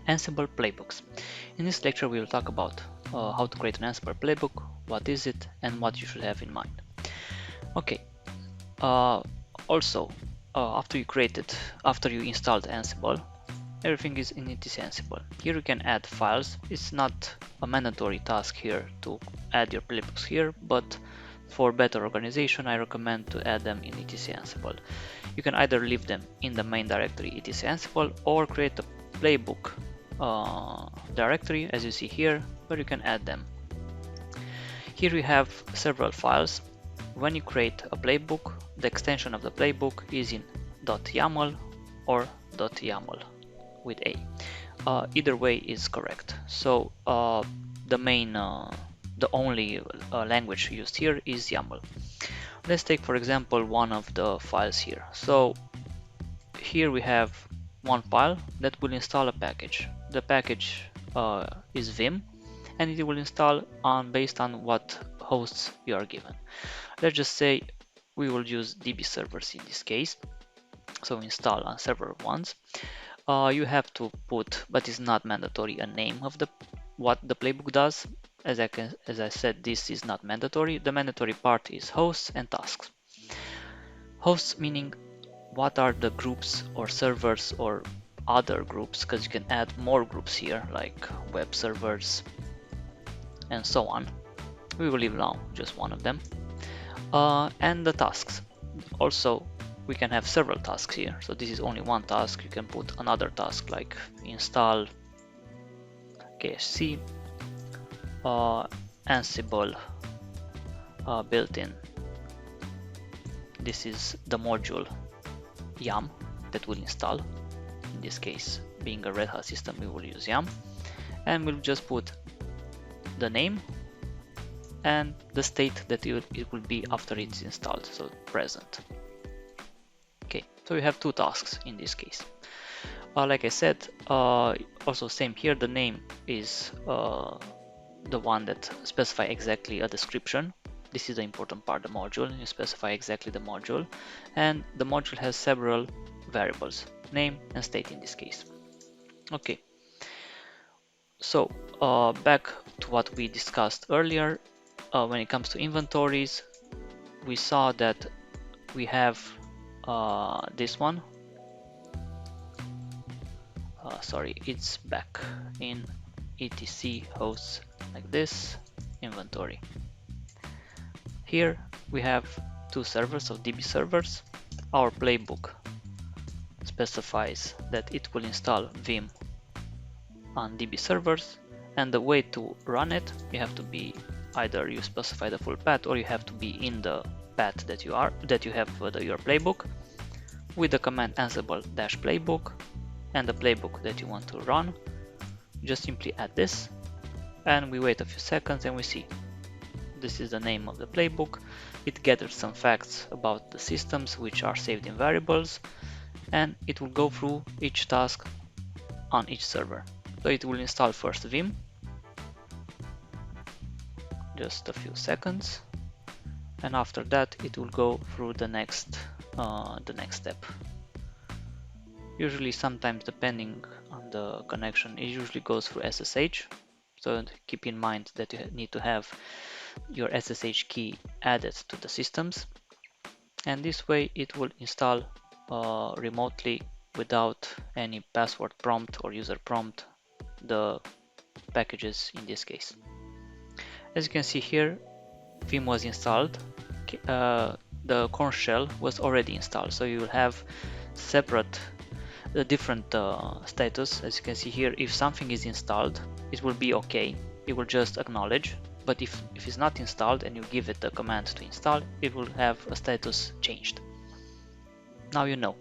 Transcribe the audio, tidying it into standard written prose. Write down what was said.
Ansible Playbooks. In this lecture we will talk about how to create an Ansible Playbook, what is it, and what you should have in mind. Okay, also after you installed Ansible, everything is in etc Ansible. Here you can add files. It's not a mandatory task here to add your playbooks here, but for better organization I recommend to add them in etc Ansible. You can either leave them in the main directory etc Ansible or create a playbook directory as you see here, where you can add them. Here we have several files. When you create a playbook, the extension of the playbook is in .yaml or .yaml with a. Either way is correct. So the only language used here is YAML. Let's take for example one of the files here. So here we have one file that will install a package. The package is Vim, and it will install based on what hosts you are given. Let's just say we will use DB servers in this case, so install on several ones. You have to put, but it's not mandatory, a name of what the playbook does. As I said, this is not mandatory. The mandatory part is hosts and tasks. Hosts meaning what are the groups or servers or other groups, because you can add more groups here like web servers and so on. We will leave now just one of them. And the tasks. Also we can have several tasks here, so this is only one task. You can put another task like install KSC, Ansible built-in. This is the module YAM that will install. In this case, being a Red Hat system, we will use YAM, and we'll just put the name and the state that it will be after it's installed, so present. Okay, so we have two tasks in this case. Like I said, also same here, the name is the one that specify exactly a description. This is the important part, the module. You specify exactly the module, and the module has several variables, name and state in this case. Okay, so back to what we discussed earlier. When it comes to inventories, we saw that we have this one. Sorry, it's back in etc hosts like this, inventory. Here we have two servers of DB servers. Our playbook specifies that it will install Vim on DB servers, and the way to run it, you have to be either you specify the full path or you have to be in the path that you have for your playbook with the command ansible-playbook and the playbook that you want to run. Just simply add this, and we wait a few seconds and we see this is the name of the playbook. It gathers some facts about the systems which are saved in variables, and it will go through each task on each server. So it will install first Vim, just a few seconds, and after that it will go through the next step. Usually, sometimes depending on the connection, it usually goes through SSH, so keep in mind that you need to have your SSH key added to the systems, and this way it will install remotely without any password prompt or user prompt the packages in this case. As you can see here, Vim was installed, the corn shell was already installed, so you will have different status. As you can see here, if something is installed, it will be okay, it will just acknowledge, but if it's not installed and you give it the command to install, it will have a status changed. Now you know